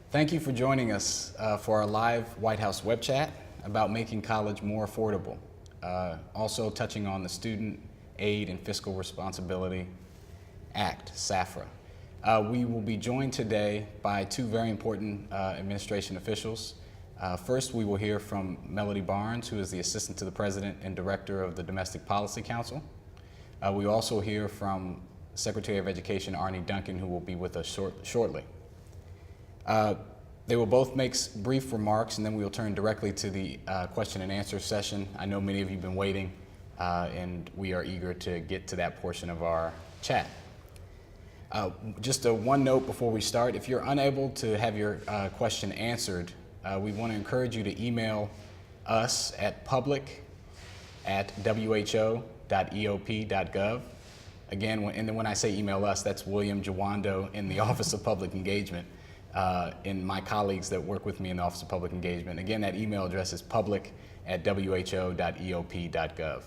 Thank you for joining us for our live White House web chat about making college more affordable, also touching on the Student Aid and Fiscal Responsibility Act, SAFRA. We will be joined today by two very important administration officials. First, we will hear from Melody Barnes, who is the Assistant to the President and Director of the Domestic Policy Council. We also hear from Secretary of Education Arne Duncan, who will be with us shortly. They will both make brief remarks, and then we will turn directly to the question and answer session. I know many of you have been waiting, and we are eager to get to that portion of our chat. Just one note before we start: if you're unable to have your question answered, we want to encourage you to email us at public@who.eop.gov. Again, when I say email us, that's William Jawando in the Office of Public Engagement. And my colleagues that work with me in the Office of Public Engagement. Again, that email address is public@who.eop.gov.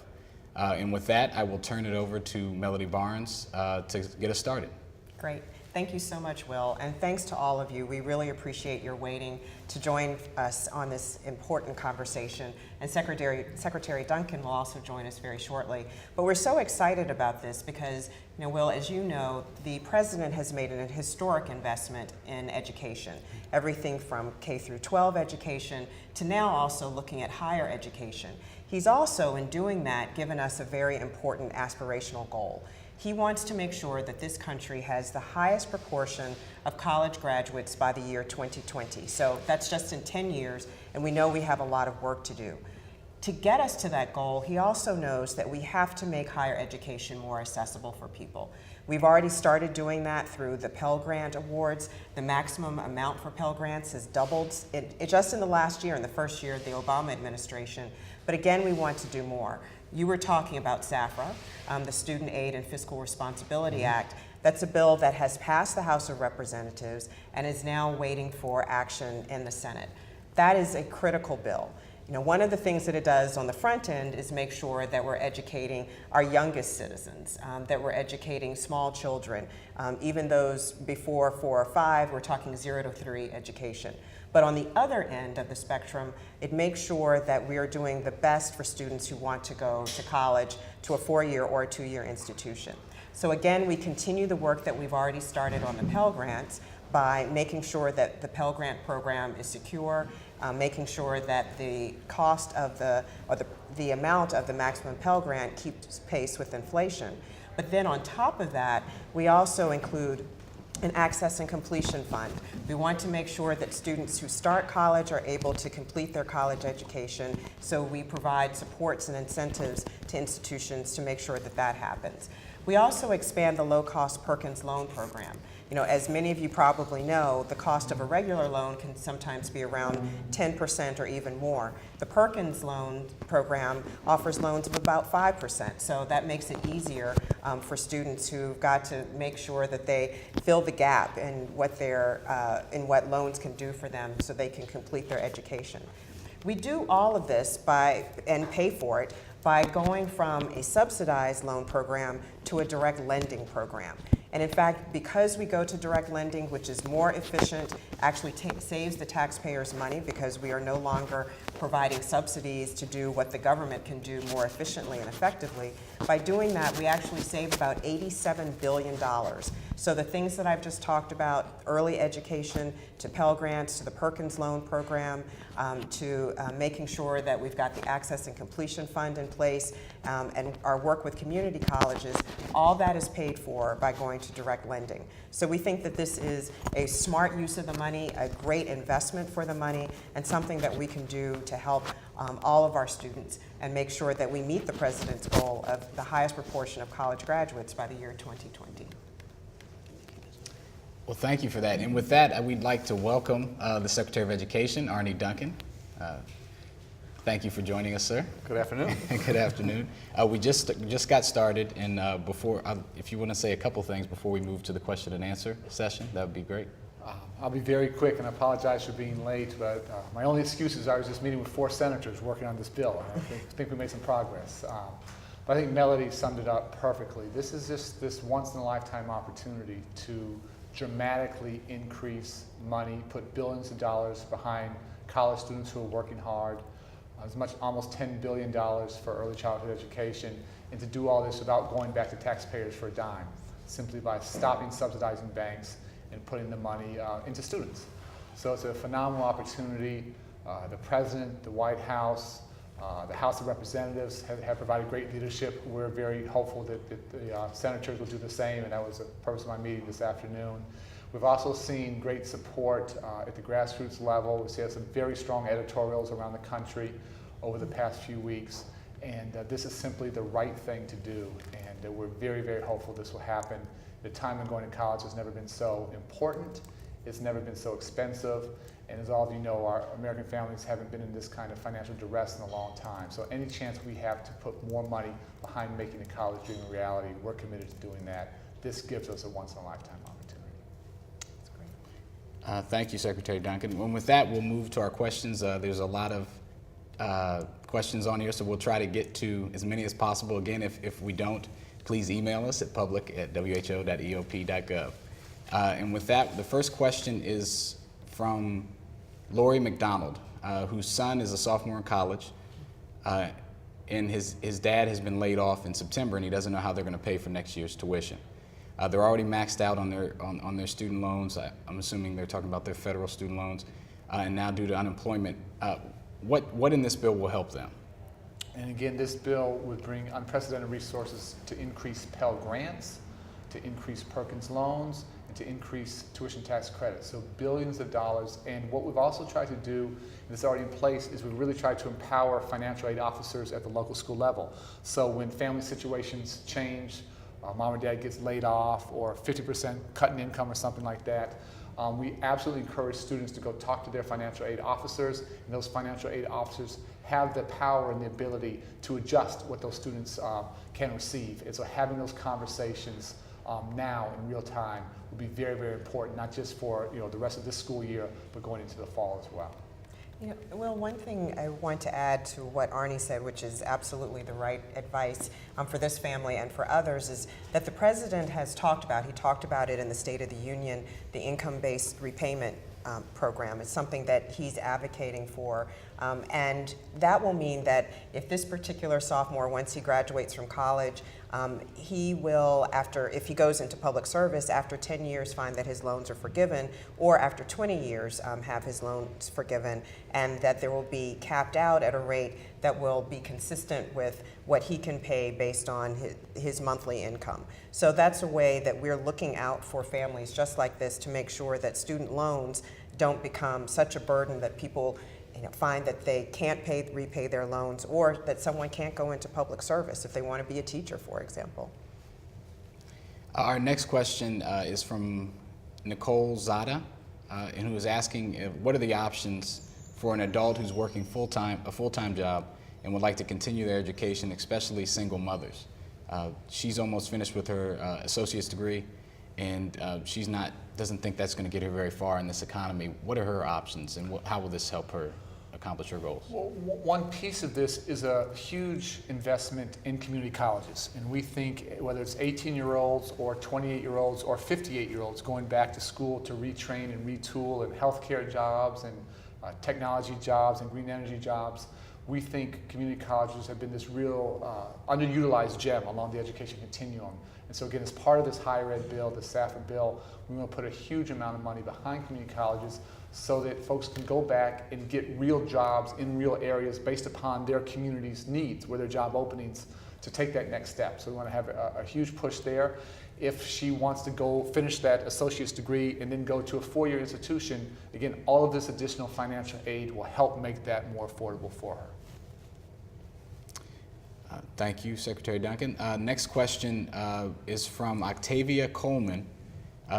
And with that, I will turn it over to Melody Barnes to get us started. Great. Thank you so much, Will, and thanks to all of you. We really appreciate your waiting to join us on this important conversation, and Secretary Duncan will also join us very shortly. But we're so excited about this because, Will, as you know, the President has made an historic investment in education, everything from K through 12 education to now also looking at higher education. He's also, in doing that, given us a very important aspirational goal. He wants to make sure that this country has the highest proportion of college graduates by the year 2020. So that's just in 10 years, and we know we have a lot of work to do. To get us to that goal, he also knows that we have to make higher education more accessible for people. We've already started doing that through the Pell Grant Awards. The maximum amount for Pell Grants has doubled just in the last year, in the first year of the Obama administration. But again, we want to do more. You were talking about SAFRA, the Student Aid and Fiscal Responsibility Act. That's a bill that has passed the House of Representatives and is now waiting for action in the Senate. That is a critical bill. One of the things that it does on the front end is make sure that we're educating our youngest citizens, that we're educating small children, even those before 4 or 5, we're talking 0 to 3 education. But on the other end of the spectrum, it makes sure that we are doing the best for students who want to go to college, to a 4-year or a 2-year institution. So again, we continue the work that we've already started on the Pell Grants by making sure that the Pell Grant program is secure, making sure that the cost of the amount of the maximum Pell Grant keeps pace with inflation. But then on top of that, we also include an access and completion fund. We want to make sure that students who start college are able to complete their college education, so we provide supports and incentives to institutions to make sure that that happens. We also expand the low-cost Perkins loan program. As many of you probably know, the cost of a regular loan can sometimes be around 10% or even more. The Perkins loan program offers loans of about 5%, so that makes it easier for students who've got to make sure that they fill the gap in what loans can do for them so they can complete their education. We do all of this and pay for it by going from a subsidized loan program to a direct lending program. And in fact, because we go to direct lending, which is more efficient, actually saves the taxpayers money because we are no longer providing subsidies to do what the government can do more efficiently and effectively. By doing that, we actually save about $87 billion. So the things that I've just talked about, early education, to Pell Grants, to the Perkins loan program, to making sure that we've got the Access and Completion Fund in place, and our work with community colleges, all that is paid for by going to direct lending. So we think that this is a smart use of the money, a great investment for the money, and something that we can do to help all of our students and make sure that we meet the President's goal of the highest proportion of college graduates by the year 2020. Well, thank you for that. And with that, we'd like to welcome the Secretary of Education, Arne Duncan. Thank you for joining us, sir. Good afternoon. Good afternoon. We just got started, and if you want to say a couple things before we move to the question and answer session, that would be great. I'll be very quick, and I apologize for being late, but my only excuse is I was just meeting with 4 senators working on this bill. I think we made some progress. But I think Melody summed it up perfectly. This is just this once-in-a-lifetime opportunity to dramatically increase money, put billions of dollars behind college students who are working hard, as much almost $10 billion for early childhood education, and to do all this without going back to taxpayers for a dime, simply by stopping subsidizing banks and putting the money into students. So it's a phenomenal opportunity. The President, the White House, the House of Representatives have provided great leadership. We're very hopeful that the senators will do the same, and that was the purpose of my meeting this afternoon. We've also seen great support at the grassroots level. We've seen some very strong editorials around the country over the past few weeks, and this is simply the right thing to do, and we're very, very hopeful this will happen. The time of going to college has never been so important. It's never been so expensive, and as all of you know, our American families haven't been in this kind of financial duress in a long time. So any chance we have to put more money behind making a college dream a reality, we're committed to doing that. This gives us a once-in-a-lifetime opportunity. Thank you, Secretary Duncan. And with that, we'll move to our questions. There's a lot of questions on here, so we'll try to get to as many as possible. Again, if we don't, please email us at public@who.eop.gov. And with that, the first question is from Lori McDonald, whose son is a sophomore in college, and his dad has been laid off in September, and he doesn't know how they're going to pay for next year's tuition. They're already maxed out on their student loans. I'm assuming they're talking about their federal student loans, and now due to unemployment, what in this bill will help them? And again, this bill would bring unprecedented resources to increase Pell Grants, to increase Perkins loans, and to increase tuition tax credits. So billions of dollars. And what we've also tried to do, and it's already in place, is we've really tried to empower financial aid officers at the local school level. So when family situations change, mom or dad gets laid off, or 50% cut in income or something like that, we absolutely encourage students to go talk to their financial aid officers, and those financial aid officers have the power and the ability to adjust what those students can receive. And so having those conversations now in real time will be very, very important, not just for the rest of this school year, but going into the fall as well. Well, one thing I want to add to what Arnie said, which is absolutely the right advice for this family and for others, is that the President has talked about, he talked about it in the State of the Union, the income-based repayment program. It's something that he's advocating for, and that will mean that if this particular sophomore, once he graduates from college, he will, if he goes into public service, after 10 years find that his loans are forgiven, or after 20 years have his loans forgiven, and that there will be capped out at a rate that will be consistent with what he can pay based on his monthly income. So that's a way that we're looking out for families just like this to make sure that student loans don't become such a burden that people find that they can't repay their loans, or that someone can't go into public service if they want to be a teacher, for example. Our next question is from Nicole Zada, and who is asking what are the options for an adult who's working a full-time job and would like to continue their education, especially single mothers. She's almost finished with her associate's degree, and doesn't think that's going to get her very far in this economy. What are her options, and how will this help her accomplish her goals? Well, one piece of this is a huge investment in community colleges, and we think whether it's 18-year-olds or 28-year-olds or 58-year-olds going back to school to retrain and retool in healthcare jobs and technology jobs and green energy jobs, we think community colleges have been this real underutilized gem along the education continuum. And so again, as part of this higher ed bill, the SAFA bill, we want to put a huge amount of money behind community colleges so that folks can go back and get real jobs in real areas based upon their community's needs, where their job openings, to take that next step. So we want to have a huge push there. If she wants to go finish that associate's degree and then go to a four-year institution, again, all of this additional financial aid will help make that more affordable for her. Thank you, Secretary Duncan. Next question is from Octavia Coleman,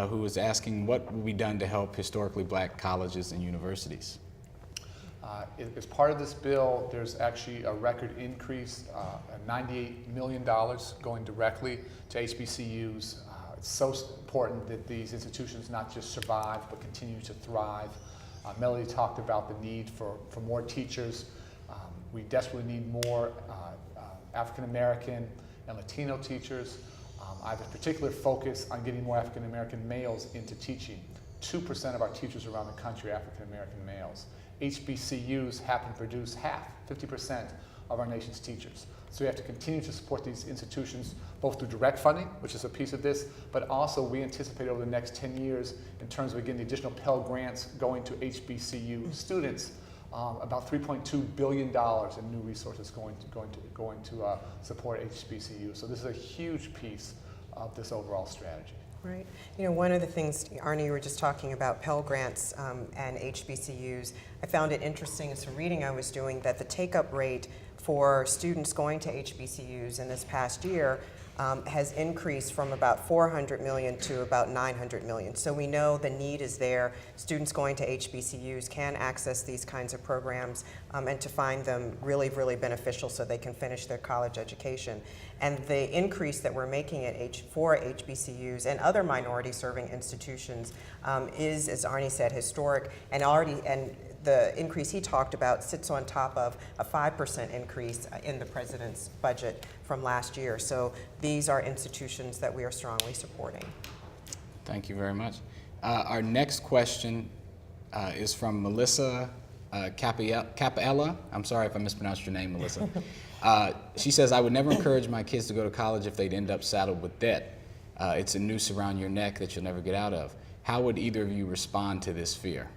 who is asking what will be done to help historically black colleges and universities. As part of this bill, there's actually a record increase, $98 million going directly to HBCUs. It's so important that these institutions not just survive, but continue to thrive. Melody talked about the need for more teachers. We desperately need more African American and Latino teachers. I have a particular focus on getting more African American males into teaching. 2% of our teachers around the country are African American males. HBCUs happen to produce 50% of our nation's teachers. So we have to continue to support these institutions, both through direct funding, which is a piece of this, but also we anticipate over the next 10 years, in terms of, again, the additional Pell Grants going to HBCU students, about $3.2 billion in new resources going to support HBCU. So this is a huge piece of this overall strategy. Right. You know, one of the things, Arnie, you were just talking about Pell Grants and HBCUs. I found it interesting in some reading I was doing that the take-up rate for students going to HBCUs in this past year has increased from about 400 million to about 900 million. So we know the need is there. Students going to HBCUs can access these kinds of programs and to find them really, really beneficial so they can finish their college education. And the increase that we're making for HBCUs and other minority-serving institutions is, as Arnie said, historic and the increase he talked about sits on top of a 5% increase in the president's budget from last year. So these are institutions that we are strongly supporting. Thank you very much. Our next question is from Melissa Capella. I'm sorry if I mispronounced your name, Melissa. She says, I would never encourage my kids to go to college if they'd end up saddled with debt. It's a noose around your neck that you'll never get out of. How would either of you respond to this fear?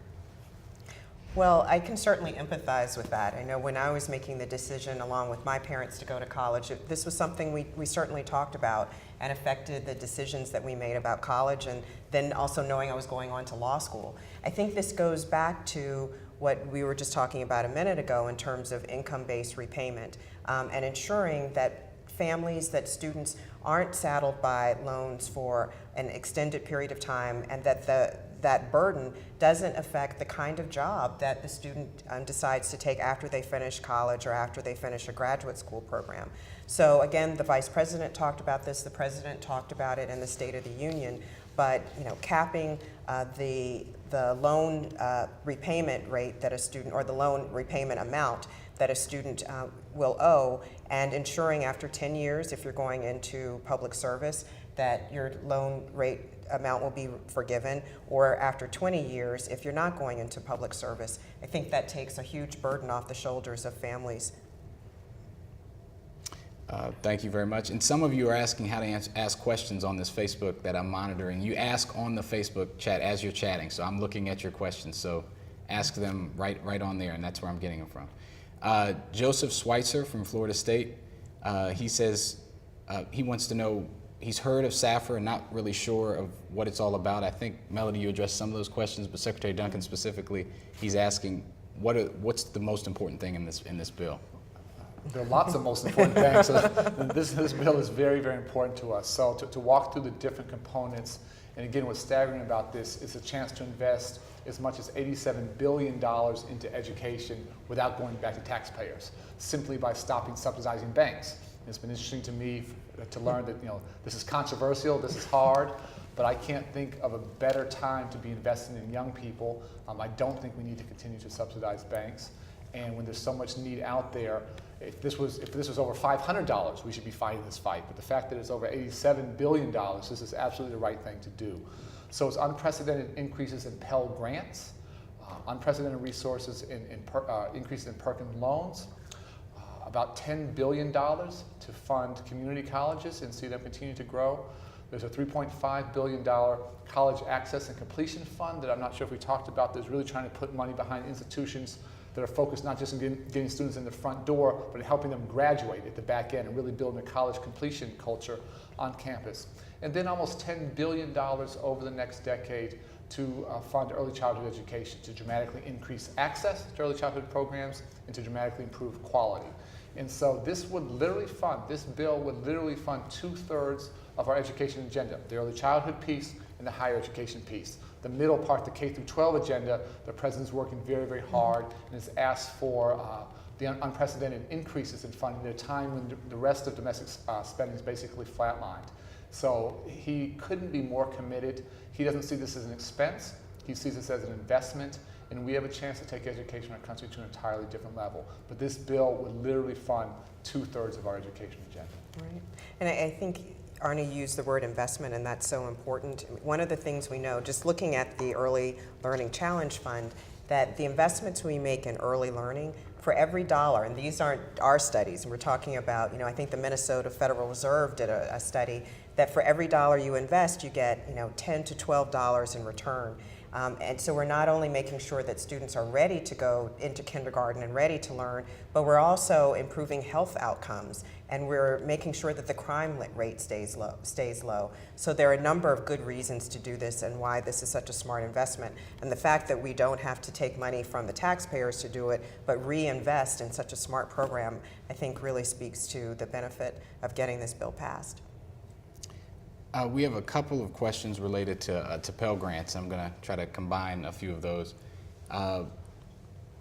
Well, I can certainly empathize with that. I know when I was making the decision along with my parents to go to college, this was something we certainly talked about and affected the decisions that we made about college, and then also knowing I was going on to law school. I think this goes back to what we were just talking about a minute ago in terms of income-based repayment and ensuring that families, that students aren't saddled by loans for an extended period of time, and that that burden doesn't affect the kind of job that the student decides to take after they finish college or after they finish a graduate school program. So again, the Vice President talked about this, the President talked about it in the State of the Union, but capping the loan repayment rate that a student, or the loan repayment amount that a student will owe, and ensuring after 10 years, if you're going into public service, that your loan rate amount will be forgiven, or after 20 years, if you're not going into public service. I think that takes a huge burden off the shoulders of families. Thank you very much. And some of you are asking how to ask questions on this Facebook that I'm monitoring. You ask on the Facebook chat as you're chatting, so I'm looking at your questions. So ask them right on there, and that's where I'm getting them from. Joseph Schweitzer from Florida State, he says he wants to know, he's heard of SAFR and not really sure of what it's all about. I think, Melody, you addressed some of those questions, but Secretary Duncan specifically, he's asking, what's the most important thing in this bill? There are lots of most important things. So this bill is very, very important to us. So to walk through the different components, and again, what's staggering about this is a chance to invest as much as $87 billion into education without going back to taxpayers, simply by stopping subsidizing banks. It's been interesting to me to learn that this is controversial, this is hard, but I can't think of a better time to be investing in young people. I don't think we need to continue to subsidize banks. And when there's so much need out there, if this was over $500, we should be fighting this fight. But the fact that it's over $87 billion, this is absolutely the right thing to do. So it's unprecedented increases in Pell Grants, unprecedented resources increases in Perkins loans, about $10 billion to fund community colleges and see them continue to grow. There's a $3.5 billion college access and completion fund that I'm not sure if we talked about, that's really trying to put money behind institutions that are focused not just on getting students in the front door, but helping them graduate at the back end and really building a college completion culture on campus. And then almost $10 billion over the next decade to fund early childhood education, to dramatically increase access to early childhood programs and to dramatically improve quality. And so this bill would literally fund 2/3 of our education agenda, the early childhood piece and the higher education piece. The middle part, the K-12 agenda, the President's working very, very hard and has asked for the unprecedented increases in funding at a time when the rest of domestic spending is basically flatlined. So he couldn't be more committed. He doesn't see this as an expense. He sees this as an investment, and we have a chance to take education in our country to an entirely different level. But this bill would literally fund 2/3 of our education agenda. Right. And I think Arnie used the word investment, and that's so important. One of the things we know, just looking at the Early Learning Challenge Fund, that the investments we make in early learning, for every dollar, and these aren't our studies, and we're talking about, I think the Minnesota Federal Reserve did a study that for every dollar you invest, you get, $10 to $12 in return. And so we're not only making sure that students are ready to go into kindergarten and ready to learn, but we're also improving health outcomes, and we're making sure that the crime rate stays low. So there are a number of good reasons to do this and why this is such a smart investment. And the fact that we don't have to take money from the taxpayers to do it, but reinvest in such a smart program, I think really speaks to the benefit of getting this bill passed. We have a couple of questions related to Pell Grants. I'm going to try to combine a few of those.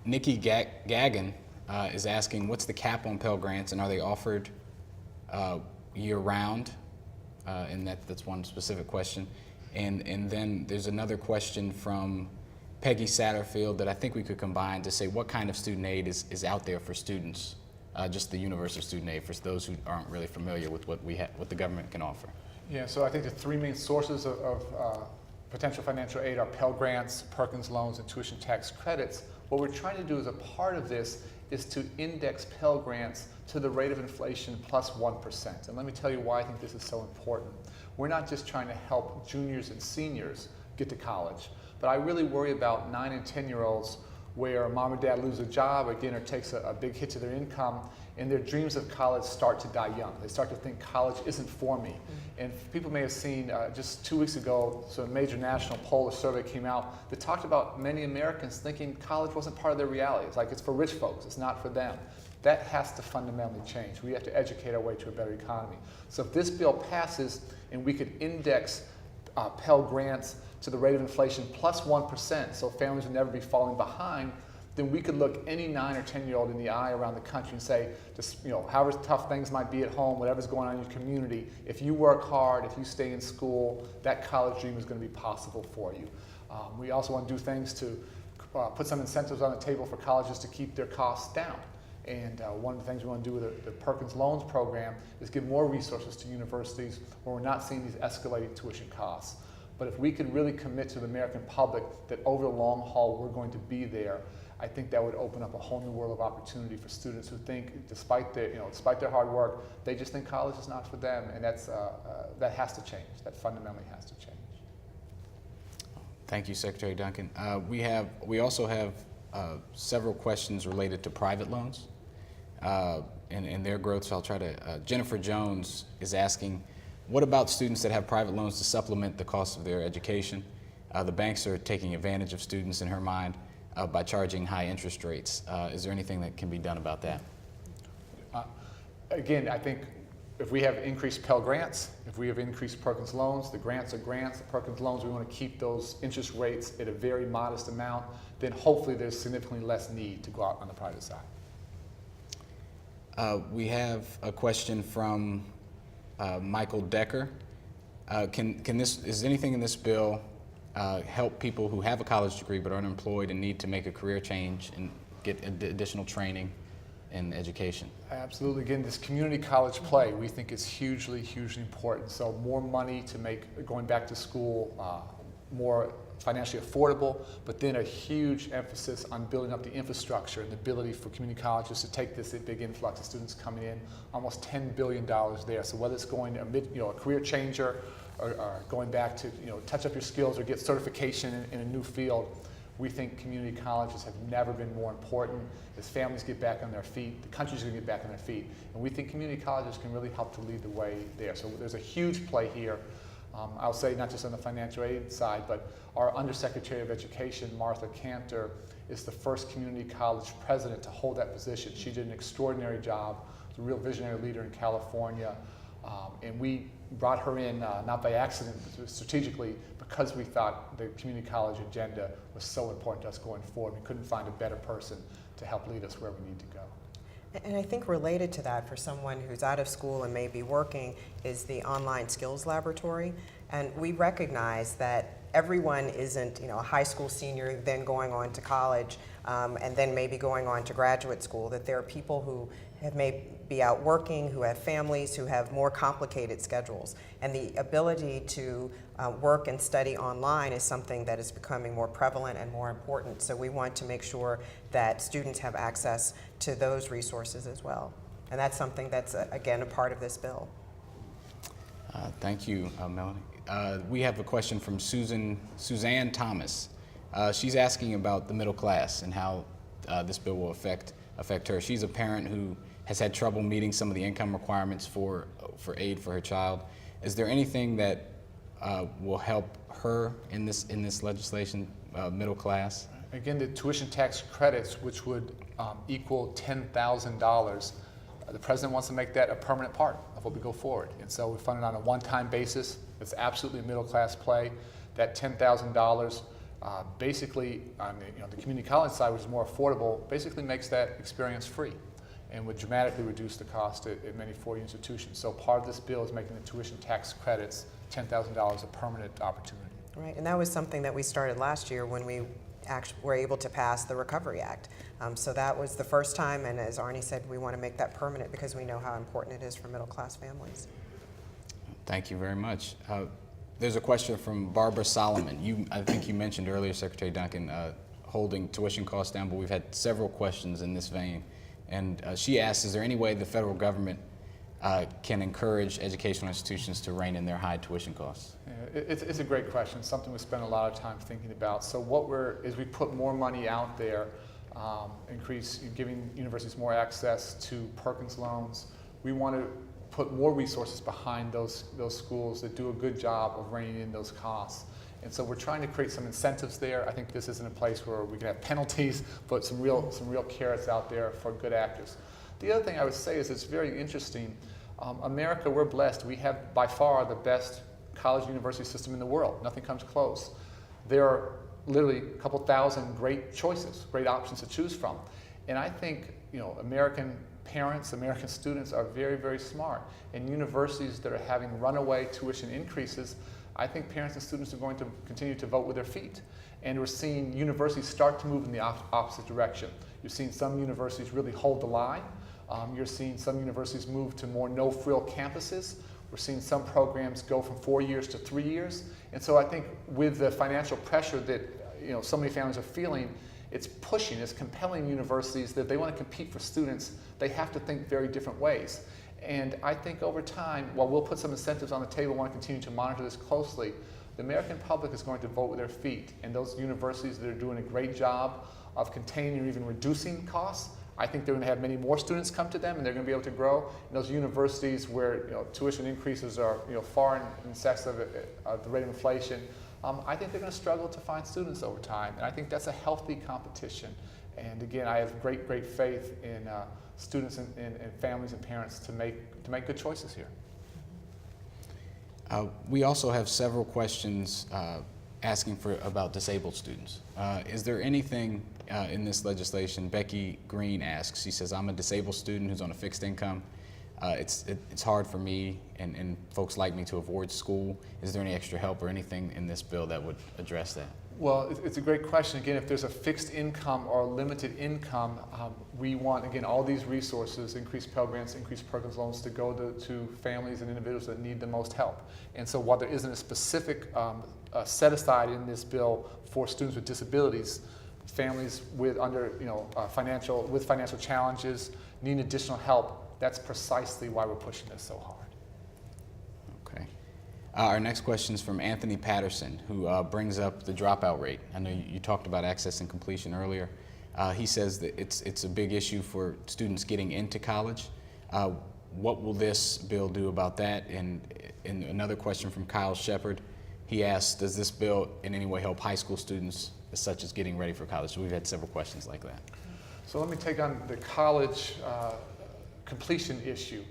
Nikki Gagin is asking, what's the cap on Pell Grants, and are they offered year-round? And that's one specific question. And then there's another question from Peggy Satterfield that I think we could combine to say what kind of student aid is out there for students, just the universal student aid, for those who aren't really familiar with what the government can offer. Yeah, so I think the three main sources of potential financial aid are Pell Grants, Perkins loans, and tuition tax credits. What we're trying to do as a part of this is to index Pell Grants to the rate of inflation plus 1%. And let me tell you why I think this is so important. We're not just trying to help juniors and seniors get to college, but I really worry about 9 and 10-year-olds where mom and dad lose a job, again, or takes a big hit to their income, and their dreams of college start to die young. They start to think college isn't for me. And people may have seen just 2 weeks ago, so a major national poll or survey came out that talked about many Americans thinking college wasn't part of their reality. It's like it's for rich folks, it's not for them. That has to fundamentally change. We have to educate our way to a better economy. So if this bill passes and we could index Pell Grants to the rate of inflation plus 1%, so families would never be falling behind, then we could look any 9 or 10-year-old in the eye around the country and say, just, however tough things might be at home, whatever's going on in your community, if you work hard, if you stay in school, that college dream is going to be possible for you. We also want to do things to put some incentives on the table for colleges to keep their costs down. And one of the things we want to do with the Perkins Loans program is give more resources to universities where we're not seeing these escalating tuition costs. But if we could really commit to the American public that over the long haul we're going to be there, I think that would open up a whole new world of opportunity for students who think, despite their hard work, they just think college is not for them, and that has to change. That fundamentally has to change. Thank you, Secretary Duncan. We also have several questions related to private loans and their growth. So I'll try to. Jennifer Jones is asking, what about students that have private loans to supplement the cost of their education? The banks are taking advantage of students, in her mind, by charging high interest rates. Is there anything that can be done about that? Again, I think if we have increased Pell Grants, if we have increased Perkins loans, the grants are grants, the Perkins loans, we want to keep those interest rates at a very modest amount, then hopefully there's significantly less need to go out on the private side. We have a question from Michael Decker. Is anything in this bill help people who have a college degree but are unemployed and need to make a career change and get additional training and education? Absolutely. Again, this community college play we think is hugely, hugely important. So more money to make going back to school more financially affordable, but then a huge emphasis on building up the infrastructure and the ability for community colleges to take this big influx of students coming in, almost $10 billion there. So whether it's going a career changer or going back to touch up your skills or get certification in a new field, we think community colleges have never been more important. As families get back on their feet, the country's going to get back on their feet, and we think community colleges can really help to lead the way there. So there's a huge play here. I'll say not just on the financial aid side, but our Undersecretary of Education, Martha Cantor, is the first community college president to hold that position. She did an extraordinary job. She's a real visionary leader in California. And we brought her in, not by accident, but strategically, because we thought the community college agenda was so important to us going forward. We couldn't find a better person to help lead us where we need to go. And I think related to that, for someone who's out of school and may be working, is the online skills laboratory. And we recognize that everyone isn't, a high school senior, then going on to college, and then maybe going on to graduate school, that there are people who may be out working, who have families, who have more complicated schedules. And the ability to work and study online is something that is becoming more prevalent and more important. So we want to make sure that students have access to those resources as well. And that's something that's, again, a part of this bill. Thank you, Melanie. We have a question from Suzanne Thomas. She's asking about the middle class and how this bill will affect her. She's a parent who has had trouble meeting some of the income requirements for aid for her child. Is there anything that will help her in this legislation, middle class? Again, the tuition tax credits, which would equal $10,000, the president wants to make that a permanent part of what we go forward. And so we fund it on a one-time basis. It's absolutely a middle-class play. That $10,000 basically, on the community college side, which is more affordable, basically makes that experience free and would dramatically reduce the cost at many four-year institutions. So part of this bill is making the tuition tax credits, $10,000, a permanent opportunity. Right, and that was something that we started last year when we were able to pass the Recovery Act. So that was the first time, and as Arnie said, we want to make that permanent because we know how important it is for middle-class families. Thank you very much. There's a question from Barbara Solomon. I think you mentioned earlier, Secretary Duncan, holding tuition costs down, but we've had several questions in this vein. And she asks, is there any way the federal government can encourage educational institutions to rein in their high tuition costs? Yeah, it's a great question, something we spend a lot of time thinking about. So what we put more money out there, giving universities more access to Perkins loans. We want to put more resources behind those schools that do a good job of reining in those costs. And so we're trying to create some incentives there. I think this isn't a place where we can have penalties, but some real carrots out there for good actors. The other thing I would say is it's very interesting. America, we're blessed. We have by far the best college university system in the world. Nothing comes close. There are literally a couple thousand great choices, great options to choose from. And I think American parents, American students are very, very smart. And universities that are having runaway tuition increases, I think parents and students are going to continue to vote with their feet. And we're seeing universities start to move in the opposite direction. You're seeing some universities really hold the line. You're seeing some universities move to more no-frill campuses. We're seeing some programs go from 4 years to 3 years. And so I think with the financial pressure that so many families are feeling, it's compelling universities that if they want to compete for students, they have to think very different ways. And I think over time, while we'll put some incentives on the table, want to continue to monitor this closely, the American public is going to vote with their feet. And those universities that are doing a great job of containing or even reducing costs, I think they're going to have many more students come to them, and they're going to be able to grow. And those universities where tuition increases are far in excess of the rate of inflation, I think they're going to struggle to find students over time. And I think that's a healthy competition. And again, I have great faith in students and families and parents to make good choices here. We also have several questions asking about disabled students. Is there anything in this legislation? Becky Green asks, she says, I'm a disabled student who's on a fixed income. It's hard for me and folks like me to avoid school. Is there any extra help or anything in this bill that would address that? Well, it's a great question. Again, if there's a fixed income or a limited income, we want, again, all these resources, increased Pell Grants, increased Perkins loans to go to families and individuals that need the most help. And so while there isn't a specific set aside in this bill for students with disabilities, families with financial challenges need additional help. That's precisely why we're pushing this so hard. Okay. Our next question is from Anthony Patterson, who brings up the dropout rate. I know you talked about access and completion earlier. He says that it's a big issue for students getting into college. What will this bill do about that? And another question from Kyle Shepard. He asks, does this bill in any way help high school students, such as getting ready for college? So we've had several questions like that. So let me take on the college completion issue.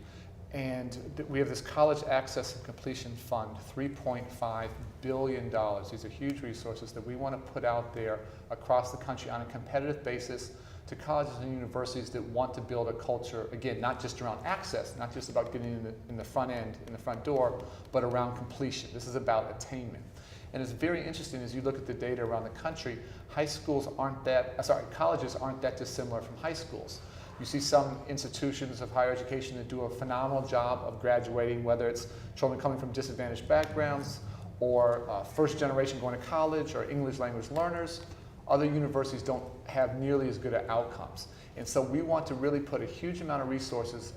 And we have this College Access and Completion Fund, $3.5 billion. These are huge resources that we want to put out there across the country on a competitive basis to colleges and universities that want to build a culture, again, not just around access, not just about getting in the front end, in the front door, but around completion. This is about attainment. And it's very interesting as you look at the data around the country, colleges aren't that dissimilar from high schools. You see some institutions of higher education that do a phenomenal job of graduating, whether it's children coming from disadvantaged backgrounds or first generation going to college or English language learners. Other universities don't have nearly as good outcomes. And so we want to really put a huge amount of resources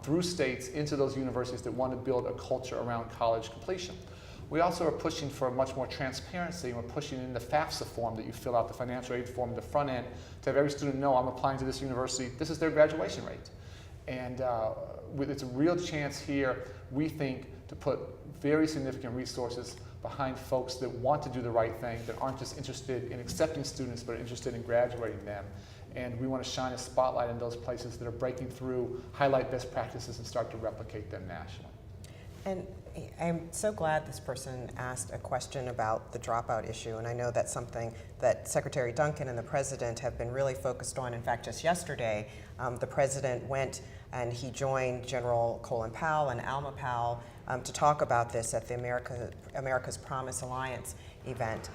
through states into those universities that want to build a culture around college completion. We also are pushing for much more transparency, and we're pushing in the FAFSA form that you fill out, the financial aid form at the front end, to have every student know I'm applying to this university, this is their graduation rate. And it's a real chance here, we think, to put very significant resources behind folks that want to do the right thing, that aren't just interested in accepting students, but are interested in graduating them. And we want to shine a spotlight in those places that are breaking through, highlight best practices, and start to replicate them nationally. And I'm so glad this person asked a question about the dropout issue, and I know that's something that Secretary Duncan and the President have been really focused on. In fact, just yesterday, the President went and he joined General Colin Powell and Alma Powell to talk about this at the America's Promise Alliance event.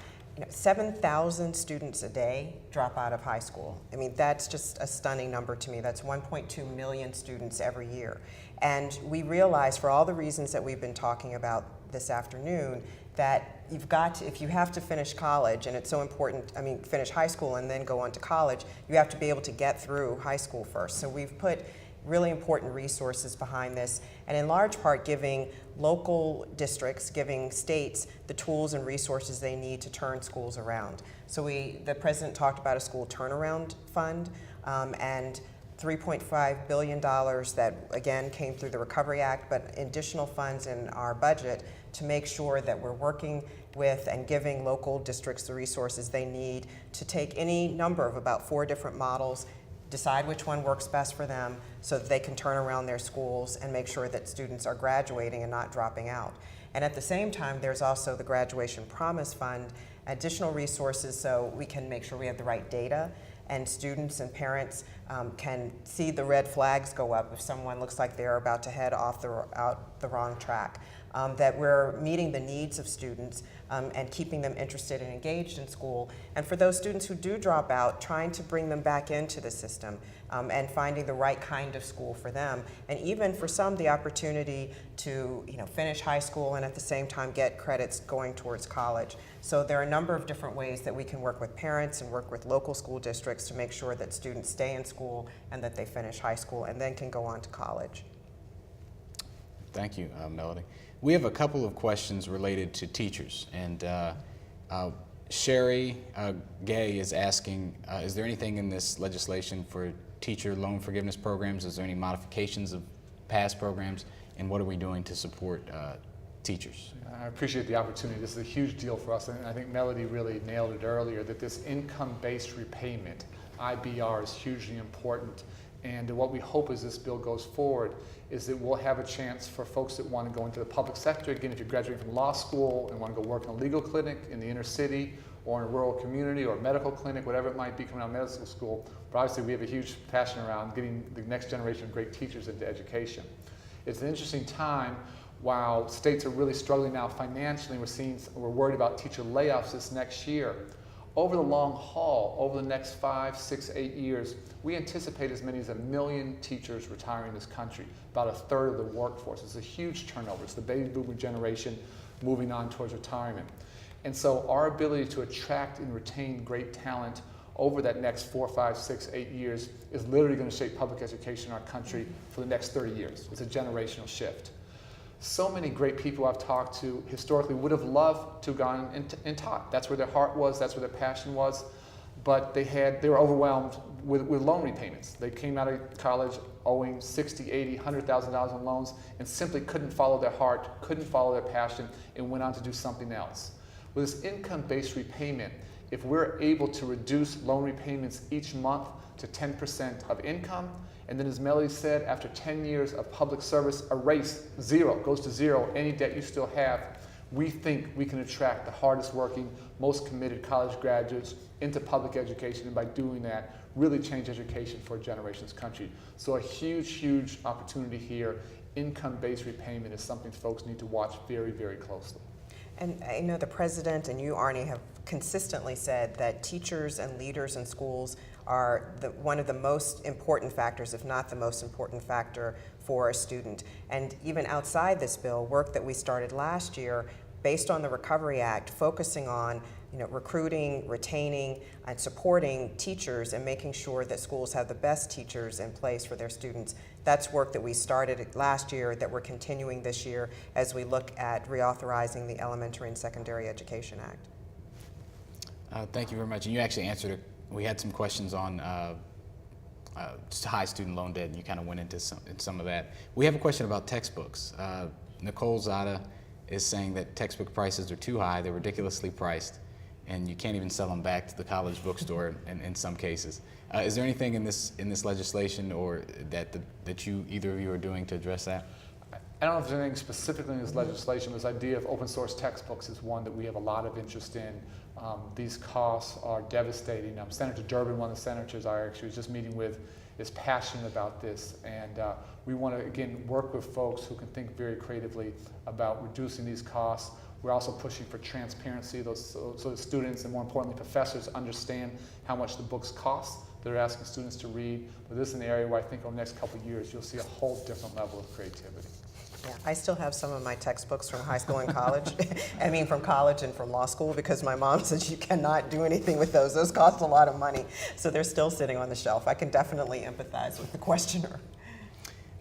7,000 students a day drop out of high school. I mean, that's just a stunning number to me. That's 1.2 million students every year. And we realize, for all the reasons that we've been talking about this afternoon, that you've got to, if you have to finish college, and it's so important, I mean, finish high school and then go on to college, you have to be able to get through high school first. So we've put really important resources behind this, and in large part giving local districts, giving states the tools and resources they need to turn schools around. So the President talked about a school turnaround fund, and $3.5 billion that, again, came through the Recovery Act, but additional funds in our budget to make sure that we're working with and giving local districts the resources they need to take any number of about 4 different models, decide which one works best for them so that they can turn around their schools and make sure that students are graduating and not dropping out. And at the same time, there's also the Graduation Promise Fund, additional resources so we can make sure we have the right data and students and parents can see the red flags go up if someone looks like they're about to head off the wrong track. That we're meeting the needs of students and keeping them interested and engaged in school. And for those students who do drop out, trying to bring them back into the system and finding the right kind of school for them. And even for some, the opportunity to finish high school and at the same time get credits going towards college. So there are a number of different ways that we can work with parents and work with local school districts to make sure that students stay in school and that they finish high school and then can go on to college. Thank you, Melody. We have a couple of questions related to teachers, and Sherry Gay is asking, is there anything in this legislation for teacher loan forgiveness programs? Is there any modifications of past programs, and what are we doing to support teachers? I appreciate the opportunity. This is a huge deal for us, and I think Melody really nailed it earlier, that this income-based repayment, IBR, is hugely important. And what we hope as this bill goes forward is that we'll have a chance for folks that want to go into the public sector. Again, if you're graduating from law school and want to go work in a legal clinic in the inner city or in a rural community or a medical clinic, whatever it might be coming out of medical school. But obviously we have a huge passion around getting the next generation of great teachers into education. It's an interesting time. While states are really struggling now financially, we're worried about teacher layoffs this next year. Over the long haul, over the next 5, 6, 8 years, we anticipate as many as 1 million teachers retiring in this country, about a third of the workforce. It's a huge turnover. It's the baby boomer generation moving on towards retirement. And so our ability to attract and retain great talent over that next 4, 5, 6, 8 years is literally going to shape public education in our country for the next 30 years. It's a generational shift. So many great people I've talked to historically would have loved to have gone and taught. That's where their heart was, that's where their passion was, but they were overwhelmed with loan repayments. They came out of college owing $60,000, $80,000, $100,000 in loans and simply couldn't follow their heart, couldn't follow their passion, and went on to do something else. With this income-based repayment, if we're able to reduce loan repayments each month to 10% of income, and then as Melody said, after 10 years of public service, goes to zero, any debt you still have, we think we can attract the hardest working, most committed college graduates into public education, and by doing that, really change education for a generation's country. So a huge, huge opportunity here. Income-based repayment is something folks need to watch very, very closely. And I know the President and you, Arnie, have consistently said that teachers and leaders in schools are one of the most important factors, if not the most important factor, for a student. And even outside this bill, work that we started last year based on the Recovery Act, focusing on recruiting, retaining, and supporting teachers and making sure that schools have the best teachers in place for their students. That's work that we started last year that we're continuing this year as we look at reauthorizing the Elementary and Secondary Education Act. Thank you very much. And you actually answered it. We had some questions on high student loan debt, and you kind of went into some of that. We have a question about textbooks. Nicole Zada is saying that textbook prices are too high, they're ridiculously priced, and you can't even sell them back to the college bookstore in some cases. Is there anything in this legislation or that either of you are doing to address that? I don't know if there's anything specifically in this legislation. This idea of open source textbooks is one that we have a lot of interest in. These costs are devastating. Senator Durbin, one of the senators I actually was just meeting with, is passionate about this, and we want to, again, work with folks who can think very creatively about reducing these costs. We're also pushing for transparency so that students and, more importantly, professors understand how much the books cost that they're asking students to read. But this is an area where I think over the next couple of years you'll see a whole different level of creativity. Yeah, I still have some of my textbooks from high school and college. I mean, from college and from law school, because my mom says you cannot do anything with those. Those cost a lot of money. So they're still sitting on the shelf. I can definitely empathize with the questioner.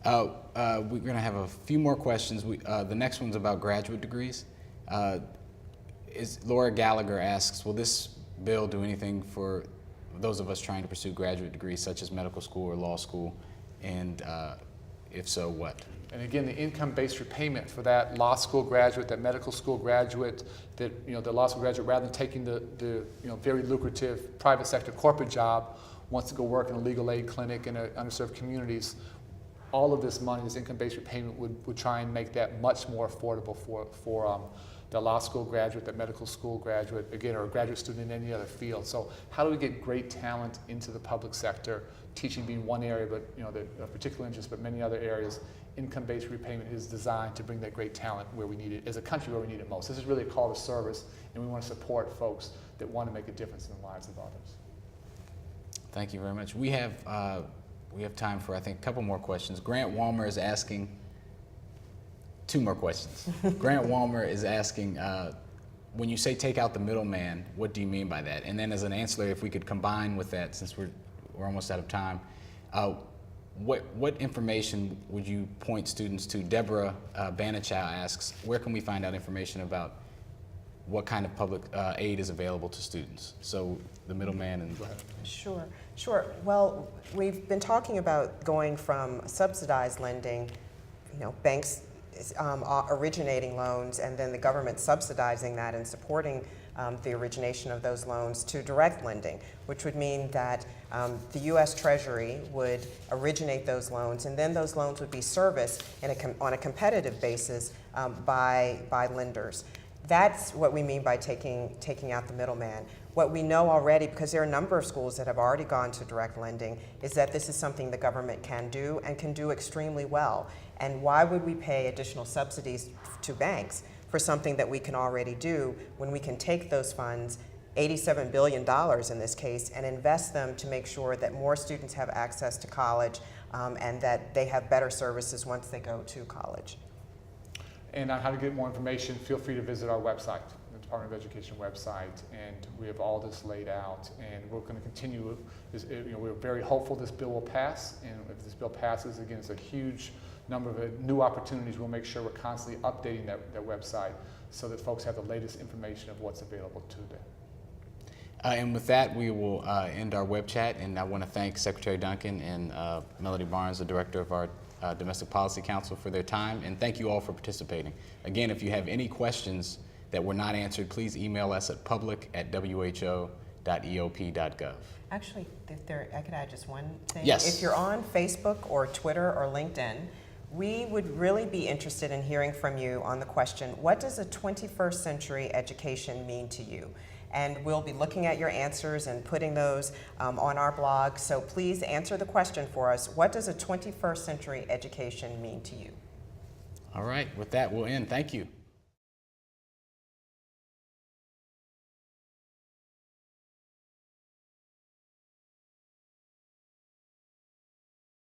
We're going to have a few more questions. The next one's about graduate degrees. Laura Gallagher asks, will this bill do anything for those of us trying to pursue graduate degrees such as medical school or law school? And if so, what? And again, the income-based repayment for that law school graduate, that medical school graduate, that the law school graduate, rather than taking the very lucrative private sector corporate job, wants to go work in a legal aid clinic in underserved communities. All of this money, this income-based repayment, would try and make that much more affordable for the law school graduate, that medical school graduate, again, or a graduate student in any other field. So how do we get great talent into the public sector? Teaching being one area, but the particular interest, but many other areas. Income-based repayment is designed to bring that great talent where we need it, as a country where we need it most. This is really a call to service, and we want to support folks that want to make a difference in the lives of others. Thank you very much. We have time for, I think, a couple more questions. Grant Walmer is asking, two more questions. Grant Walmer is asking, when you say take out the middleman, what do you mean by that? And then as an ancillary, if we could combine with that, since we're almost out of time, what information would you point students to? Deborah Banichow asks, where can we find out information about what kind of public aid is available to students? So the middleman and... Sure. Well, we've been talking about going from subsidized lending, banks originating loans and then the government subsidizing that and supporting the origination of those loans, to direct lending, which would mean that the U.S. Treasury would originate those loans, and then those loans would be serviced on a competitive basis by lenders. That's what we mean by taking out the middleman. What we know already, because there are a number of schools that have already gone to direct lending, is that this is something the government can do and can do extremely well. And why would we pay additional subsidies to banks for something that we can already do when we can take those funds, $87 billion in this case, and invest them to make sure that more students have access to college and that they have better services once they go to college? And on how to get more information, feel free to visit our website, the Department of Education website, and we have all this laid out. And we're going to continue. We're very hopeful this bill will pass, and if this bill passes, again, it's a huge number of new opportunities. We'll make sure we're constantly updating that website so that folks have the latest information of what's available to them. And with that, we will end our web chat, and I want to thank Secretary Duncan and Melody Barnes, the director of our Domestic Policy Council, for their time, and thank you all for participating. Again, if you have any questions that were not answered, please email us at public@who.eop.gov. Actually, I could add just one thing. Yes. If you're on Facebook or Twitter or LinkedIn, we would really be interested in hearing from you on the question, what does a 21st century education mean to you? And we'll be looking at your answers and putting those on our blog. So please answer the question for us. What does a 21st century education mean to you? All right, with that, we'll end. Thank you.